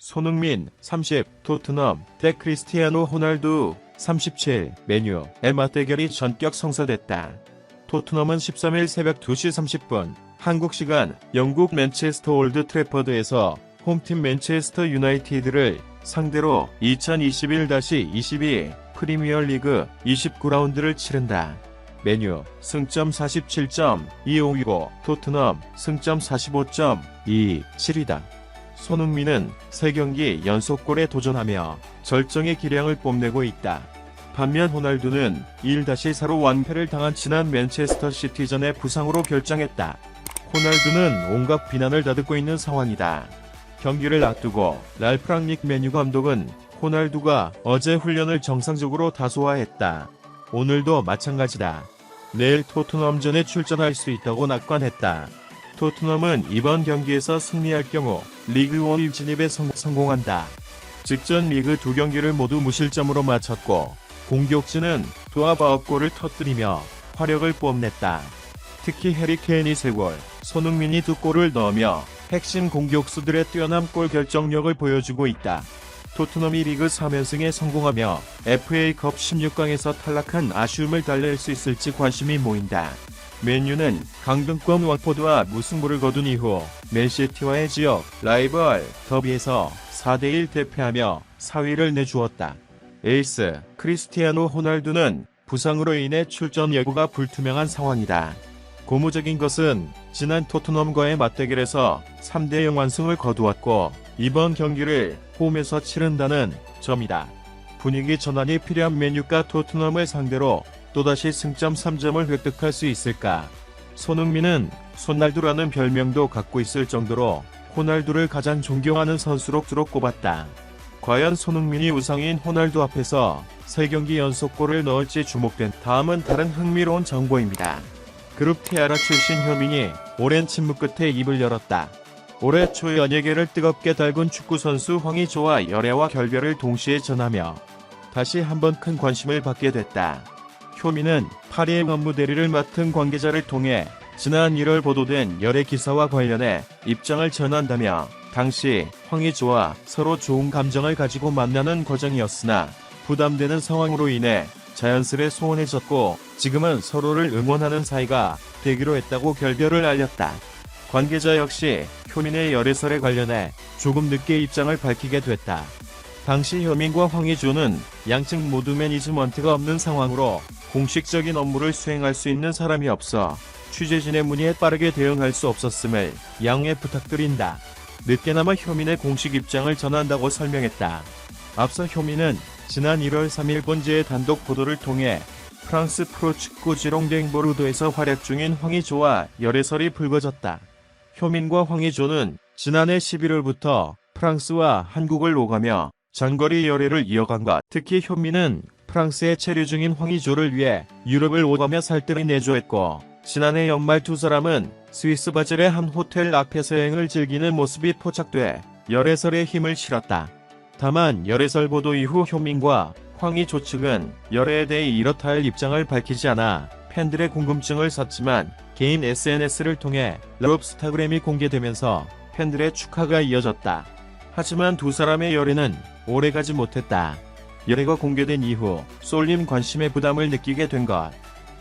손흥민 30, 토트넘 대 크리스티아노 호날두 37, 맨유의 맞대결이 전격 성사됐다. 토트넘은 13일 새벽 2시 30분 한국 시간 영국 맨체스터 올드 트래퍼드에서 홈팀 맨체스터 유나이티드를 상대로 2021-22 프리미어리그 29라운드를 치른다. 맨유 승점 47.25이고 토트넘 승점 45.27이다. 손흥민은 3경기 연속골에 도전하며 절정의 기량을 뽐내고 있다. 반면 호날두는 1-4로 완패를 당한 지난 맨체스터 시티전의 부상으로 결장했다. 호날두는 온갖 비난을 다듬고 있는 상황이다. 경기를 앞두고 랄프 랑닉 맨유 감독은 호날두가 어제 훈련을 정상적으로 다소화했다. 오늘도 마찬가지다. 내일 토트넘전에 출전할 수 있다고 낙관했다. 토트넘은 이번 경기에서 승리할 경우 리그1 진입에 성공한다. 직전 리그 2경기를 모두 무실점으로 마쳤고 공격진은 두합 9골을 터뜨리며 화력을 뽐냈다. 특히 해리 케인이 3골, 손흥민이 2골을 넣으며 핵심 공격수들의 뛰어난 골 결정력을 보여주고 있다. 토트넘이 리그 3연승에 성공하며 FA컵 16강에서 탈락한 아쉬움을 달랠 수 있을지 관심이 모인다. 맨유는 강등권 watford와 무승부를 거둔 이후 맨시티와의 지역 라이벌 더비에서 4대1 대패하며 4위를 내주었다. 에이스 크리스티아노 호날두는 부상으로 인해 출전 여부가 불투명한 상황이다. 고무적인 것은 지난 토트넘과의 맞대결에서 3대0 완승을 거두었고 이번 경기를 홈에서 치른다는 점이다. 분위기 전환이 필요한 맨유가 토트넘을 상대로 또다시 승점 3점을 획득할 수 있을까? 손흥민은 손날두라는 별명도 갖고 있을 정도로 호날두를 가장 존경하는 선수로 꼽았다. 과연 손흥민이 우상인 호날두 앞에서 3경기 연속골을 넣을지 주목된 다음은 다른 흥미로운 정보입니다. 그룹 티아라 출신 효민이 오랜 침묵 끝에 입을 열었다. 올해 초 연예계를 뜨겁게 달군 축구선수 황의조와 열애와 결별을 동시에 전하며 다시 한번 큰 관심을 받게 됐다. 효민은 파리의 업무 대리를 맡은 관계자를 통해 지난 1월 보도된 열애 기사와 관련해 입장을 전한다며 당시 황의조와 서로 좋은 감정을 가지고 만나는 과정이었으나 부담되는 상황으로 인해 자연스레 소원해졌고 지금은 서로를 응원하는 사이가 되기로 했다고 결별을 알렸다. 관계자 역시 효민의 열애설에 관련해 조금 늦게 입장을 밝히게 됐다. 당시 효민과 황의조는 양측 모두 매니지먼트가 없는 상황으로 공식적인 업무를 수행할 수 있는 사람이 없어 취재진의 문의에 빠르게 대응할 수 없었음을 양해 부탁드린다. 늦게나마 효민의 공식 입장을 전한다고 설명했다. 앞서 효민은 지난 1월 3일 본지의 단독 보도를 통해 프랑스 프로축구 지롱댕 보르도에서 활약 중인 황의조와 열애설이 불거졌다. 효민과 황의조는 지난해 11월부터 프랑스와 한국을 오가며 장거리 열애를 이어간 것. 특히 효민은 프랑스에 체류 중인 황의조를 위해 유럽을 오가며 살뜰히 내조했고 지난해 연말 두 사람은 스위스 바젤의 한 호텔 앞에서 여행을 즐기는 모습이 포착돼 열애설에 힘을 실었다. 다만 열애설 보도 이후 효민과 황의조 측은 열애에 대해 이렇다 할 입장을 밝히지 않아 팬들의 궁금증을 샀지만 개인 SNS를 통해 러브스타그램이 공개되면서 팬들의 축하가 이어졌다. 하지만 두 사람의 열애는 오래가지 못했다. 열애가 공개된 이후 쏠림 관심의 부담을 느끼게 된 것.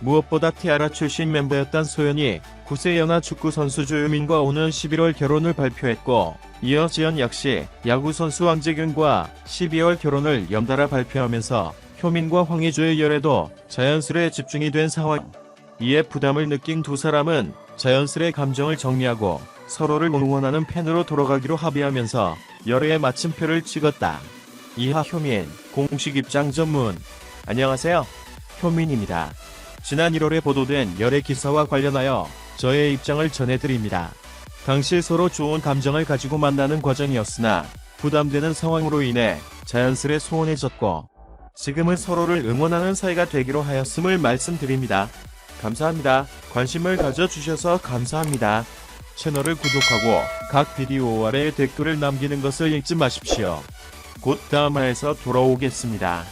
무엇보다 티아라 출신 멤버였던 소연이 9세 연하 축구 선수 조유민과 오는 11월 결혼을 발표했고 이어 지연 역시 야구 선수 왕재균과 12월 결혼을 연달아 발표하면서 효민과 황의조의 열애도 자연스레 집중이 된 상황. 이에 부담을 느낀 두 사람은 자연스레 감정을 정리하고 서로를 응원하는 팬으로 돌아가기로 합의하면서 열애의 마침표를 찍었다. 이하 효민 공식 입장 전문. 안녕하세요, 효민입니다. 지난 1월에 보도된 열애 기사와 관련하여 저의 입장을 전해드립니다. 당시 서로 좋은 감정을 가지고 만나는 과정이었으나 부담되는 상황으로 인해 자연스레 소원해졌고 지금은 서로를 응원하는 사이가 되기로 하였음을 말씀드립니다. 감사합니다. 관심을 가져주셔서 감사합니다. 채널을 구독하고 각 비디오 아래에 댓글을 남기는 것을 잊지 마십시오. 곧 다음 화에서 돌아오겠습니다.